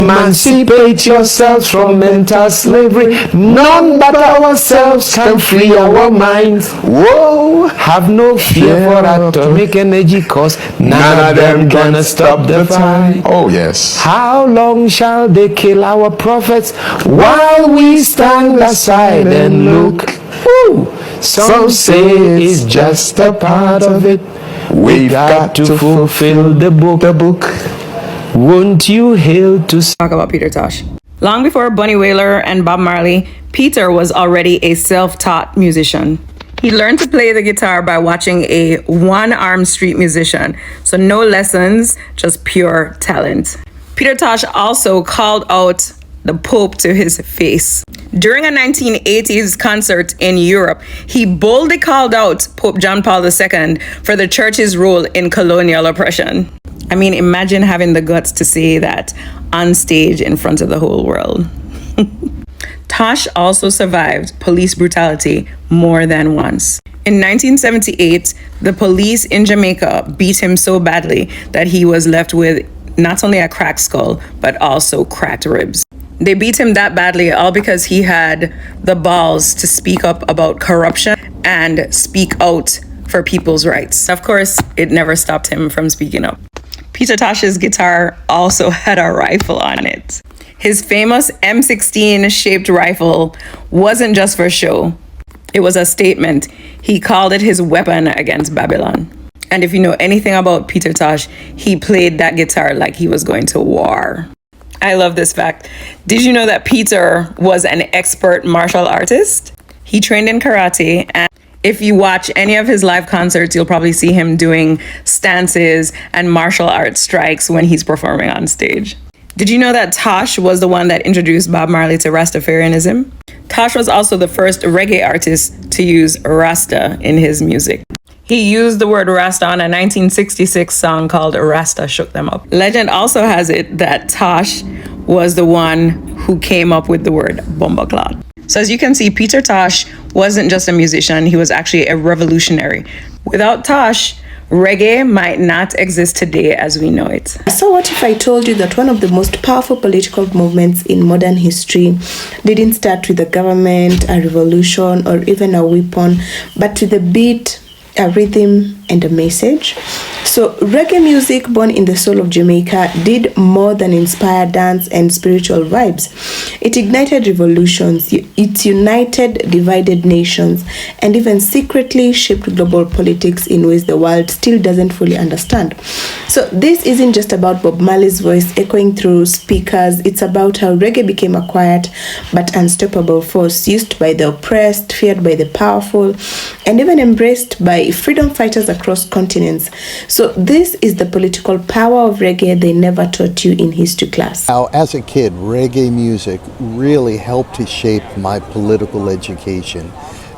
Emancipate yourselves from mental slavery. None but ourselves can free our minds. Whoa! Have no fear for atomic energy, cause none of them gonna stop the fight. Oh yes. How long shall they kill our prophets while we stand aside and look? Woo! Some say it's just a part of it. We've got to fulfill the book. Won't you hail to talk about Peter Tosh? Long before Bunny Wailer and Bob Marley, Peter was already a self-taught musician. He learned to play the guitar by watching a one-armed street musician. So no lessons, just pure talent. Peter Tosh also called out the Pope to his face. During a 1980s concert in Europe, he boldly called out Pope John Paul II for the church's role in colonial oppression. I mean, imagine having the guts to say that on stage in front of the whole world. Tosh also survived police brutality more than once. In 1978, the police in Jamaica beat him so badly that he was left with not only a cracked skull, but also cracked ribs. They beat him that badly all because he had the balls to speak up about corruption and speak out for people's rights. Of course, it never stopped him from speaking up. Peter Tosh's guitar also had a rifle on it. His famous M16 shaped rifle wasn't just for show. It was a statement. He called it his weapon against Babylon. And if you know anything about Peter Tosh, he played that guitar like he was going to war. I love this fact. Did you know that Peter was an expert martial artist? He trained in karate, and if you watch any of his live concerts, you'll probably see him doing stances and martial arts strikes when he's performing on stage. Did you know that Tosh was the one that introduced Bob Marley to Rastafarianism? Tosh was also the first reggae artist to use Rasta in his music. He used the word Rasta on a 1966 song called Rasta Shook Them Up. Legend also has it that Tosh was the one who came up with the word Bumbaclot. So as you can see, Peter Tosh wasn't just a musician, he was actually a revolutionary. Without Tosh, reggae might not exist today as we know it. So what if I told you that one of the most powerful political movements in modern history didn't start with a government, a revolution, or even a weapon, but with a beat, a rhythm, and a message? So reggae music, born in the soul of Jamaica, did more than inspire dance and spiritual vibes. It ignited revolutions, it united divided nations, and even secretly shaped global politics in ways the world still doesn't fully understand. So this isn't just about Bob Marley's voice echoing through speakers, it's about how reggae became a quiet but unstoppable force used by the oppressed, feared by the powerful, and even embraced by freedom fighters across continents. So this is the political power of reggae they never taught you in history class. Now, as a kid, reggae music really helped to shape my political education.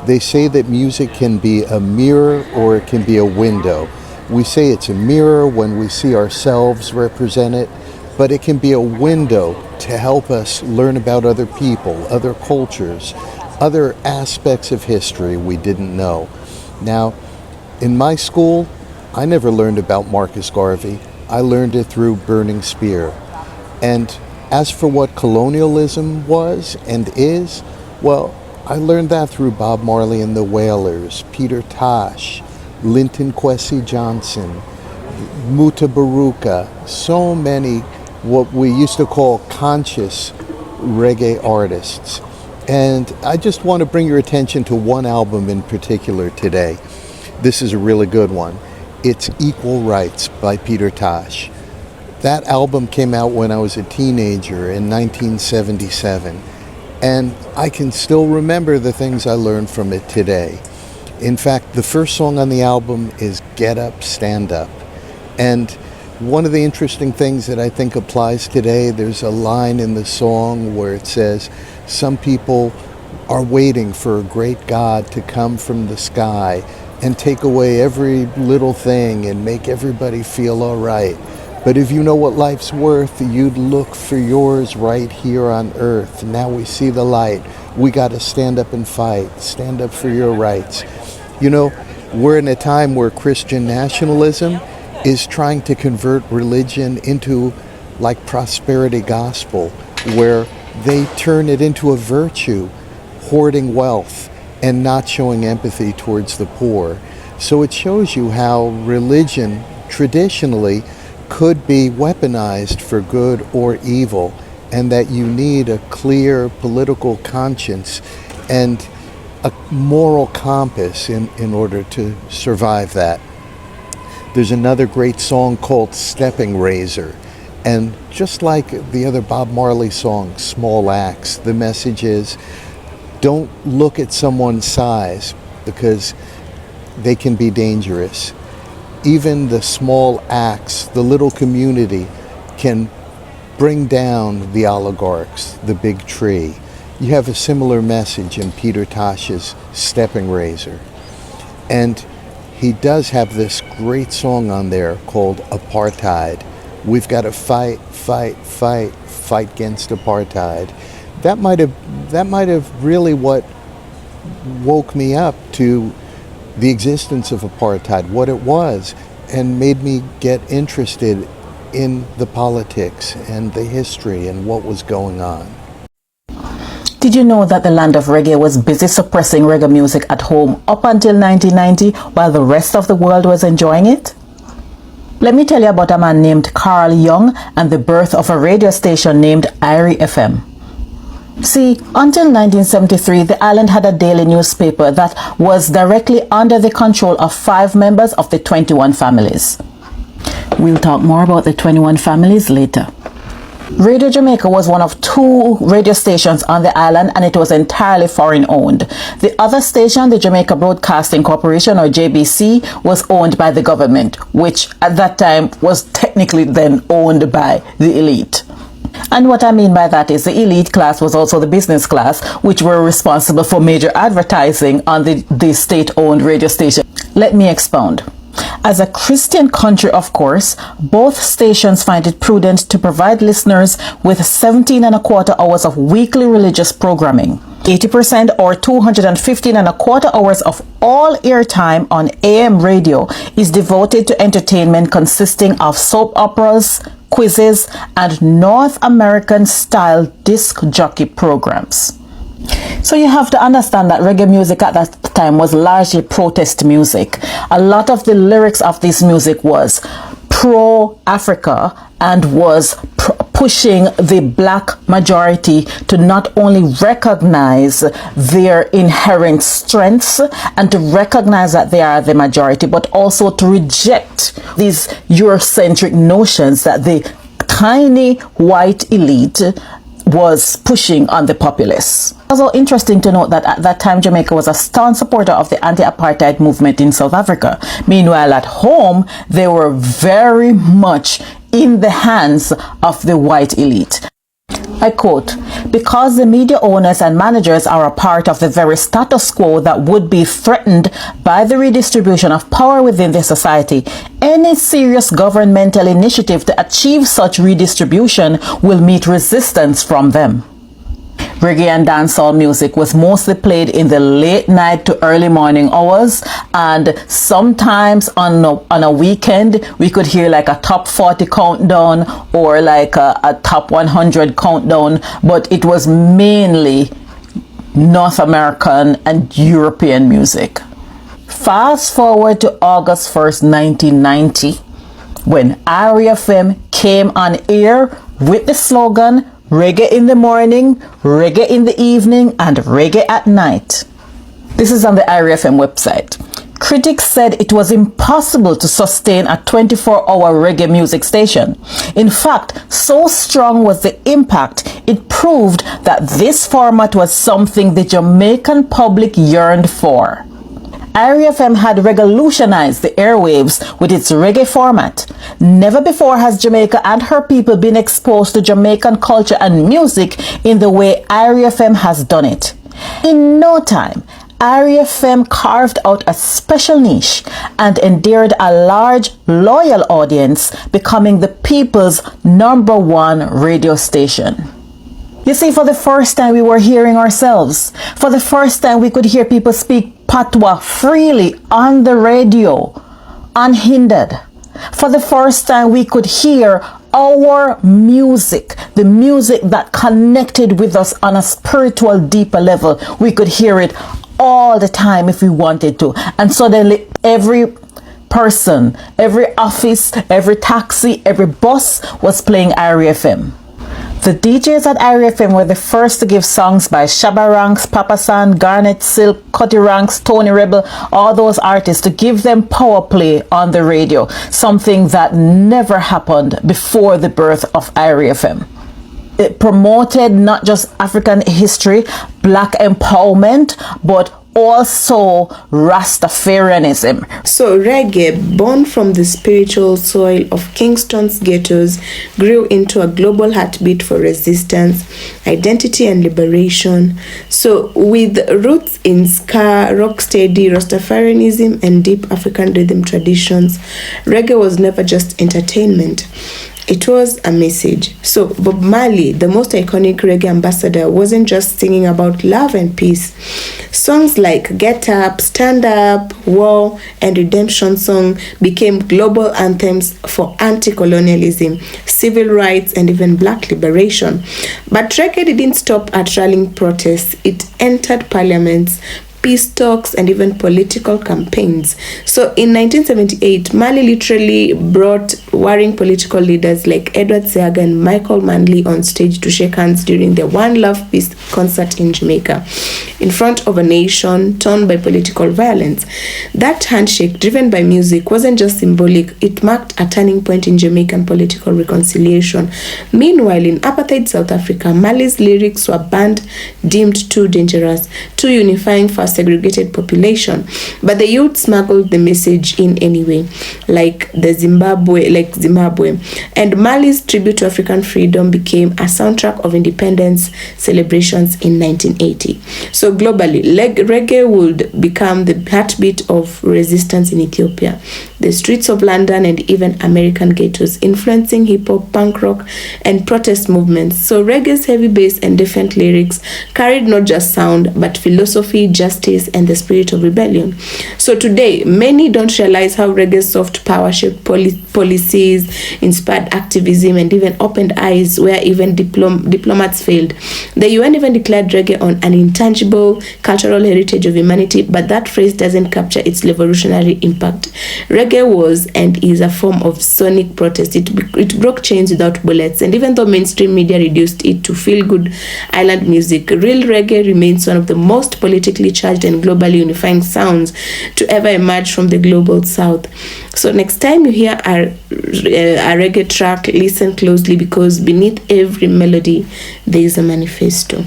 They say that music can be a mirror or it can be a window. We say it's a mirror when we see ourselves represented, but it can be a window to help us learn about other people, other cultures, other aspects of history we didn't know. Now, in my school, I never learned about Marcus Garvey. I learned it through Burning Spear. And as for what colonialism was and is, well, I learned that through Bob Marley and the Wailers, Peter Tosh, Linton Kwesi Johnson, Muta Baruka, so many what we used to call conscious reggae artists. And I just want to bring your attention to one album in particular today. This is a really good one. It's Equal Rights by Peter Tosh. That album came out when I was a teenager in 1977, and I can still remember the things I learned from it today. In fact, the first song on the album is Get Up, Stand Up. And one of the interesting things that I think applies today, there's a line in the song where it says, some people are waiting for a great God to come from the sky and take away every little thing and make everybody feel all right. But if you know what life's worth, you'd look for yours right here on earth. Now we see the light. We got to stand up and fight. Stand up for your rights. You know, we're in a time where Christian nationalism is trying to convert religion into like prosperity gospel, where they turn it into a virtue, hoarding wealth and not showing empathy towards the poor. So it shows you how religion traditionally could be weaponized for good or evil, and that you need a clear political conscience and a moral compass in order to survive that. There's another great song called Stepping Razor. And just like the other Bob Marley song, Small Axe, the message is, don't look at someone's size because they can be dangerous. Even the small axe, the little community, can bring down the oligarchs, the big tree. You have a similar message in Peter Tosh's Stepping Razor. And he does have this great song on there called Apartheid. We've got to fight against apartheid. That might have really what woke me up to the existence of apartheid, what it was, and made me get interested in the politics and the history and what was going on. Did you know that the land of reggae was busy suppressing reggae music at home up until 1990 while the rest of the world was enjoying it? Let me tell you about a man named Carl Young and the birth of a radio station named Irie FM. See, until 1973, the island had a daily newspaper that was directly under the control of 5 members of the 21 families. We'll talk more about the 21 families later. Radio Jamaica was one of 2 radio stations on the island, and it was entirely foreign owned. The other station, the Jamaica Broadcasting Corporation, or JBC, was owned by the government, which at that time was technically then owned by the elite. And what I mean by that is the elite class was also the business class, which were responsible for major advertising on the state-owned radio station. Let me expound. As a Christian country, of course, both stations find it prudent to provide listeners with 17 and a quarter hours of weekly religious programming. 80% or 215 and a quarter hours of all airtime on AM radio is devoted to entertainment consisting of soap operas, quizzes, and North American style disc jockey programs. So you have to understand that reggae music at that time was largely protest music. A lot of the lyrics of this music was pro-Africa and was pushing the black majority to not only recognize their inherent strengths and to recognize that they are the majority, but also to reject these Eurocentric notions that the tiny white elite was pushing on the populace. Also interesting to note that at that time Jamaica was a staunch supporter of the anti-apartheid movement in South Africa. Meanwhile, at home, they were very much in the hands of the white elite. I quote, "Because the media owners and managers are a part of the very status quo that would be threatened by the redistribution of power within the society, any serious governmental initiative to achieve such redistribution will meet resistance from them." Reggae and dancehall music was mostly played in the late night to early morning hours, and sometimes on a weekend we could hear like a top 40 countdown or like a top 100 countdown, but it was mainly North American and European music. Fast forward to August 1st, 1990, when Irie FM came on air with the slogan "Reggae in the morning, reggae in the evening, and reggae at night." This is on the Irie FM website. Critics said it was impossible to sustain a 24-hour reggae music station. In fact, so strong was the impact, it proved that this format was something the Jamaican public yearned for. Irie FM had revolutionized the airwaves with its reggae format. Never before has Jamaica and her people been exposed to Jamaican culture and music in the way Irie FM has done it. In no time, Irie FM carved out a special niche and endeared a large, loyal audience, becoming the people's #1 radio station. You see, for the first time we were hearing ourselves. For the first time we could hear people speak patois freely on the radio, unhindered. For the first time we could hear our music, the music that connected with us on a spiritual, deeper level, we could hear it all the time if we wanted to. And suddenly every person, every office, every taxi, every bus was playing Irie FM. The DJs at Irie FM were the first to give songs by Shabba Ranks, Papa San, Garnet Silk, Cutty Ranks, Tony Rebel, all those artists, to give them power play on the radio, something that never happened before the birth of Irie FM. It promoted not just African history, black empowerment, but also Rastafarianism. So reggae, born from the spiritual soil of Kingston's ghettos, grew into a global heartbeat for resistance, identity and liberation. So with roots in ska, rocksteady, Rastafarianism and deep African rhythm traditions, reggae was never just entertainment. It was a message. So Bob Marley, the most iconic reggae ambassador, wasn't just singing about love and peace. Songs like Get Up, Stand Up, War, and Redemption Song became global anthems for anti-colonialism, civil rights, and even black liberation. But reggae didn't stop at rallying protests. It entered parliaments, peace talks, and even political campaigns. So in 1978, Marley literally brought warring political leaders like Edward Seaga and Michael Manley on stage to shake hands during the One Love Peace concert in Jamaica, in front of a nation torn by political violence. That handshake, driven by music, wasn't just symbolic, it marked a turning point in Jamaican political reconciliation. Meanwhile, in apartheid South Africa, Marley's lyrics were banned, deemed too dangerous, too unifying for a segregated population, but the youth smuggled the message in anyway, like Zimbabwe, and Marley's tribute to African freedom became a soundtrack of independence celebrations in 1980. So globally, reggae would become the heartbeat of resistance in Ethiopia, the streets of London, and even American ghettos, influencing hip-hop, punk rock, and protest movements. So reggae's heavy bass and defiant lyrics carried not just sound, but philosophy, justice, and the spirit of rebellion. So today, many don't realize how reggae's soft power shaped policies, inspired activism, and even opened eyes where even diplomats failed. The UN even declared reggae an intangible cultural heritage of humanity, but that phrase doesn't capture its revolutionary impact. Reggae was and is a form of sonic protest. It broke chains without bullets, and even though mainstream media reduced it to feel-good island music, real reggae remains one of the most politically charged and globally unifying sounds to ever emerge from the global south. So next time you hear a reggae track, listen closely, because beneath every melody there is a manifesto.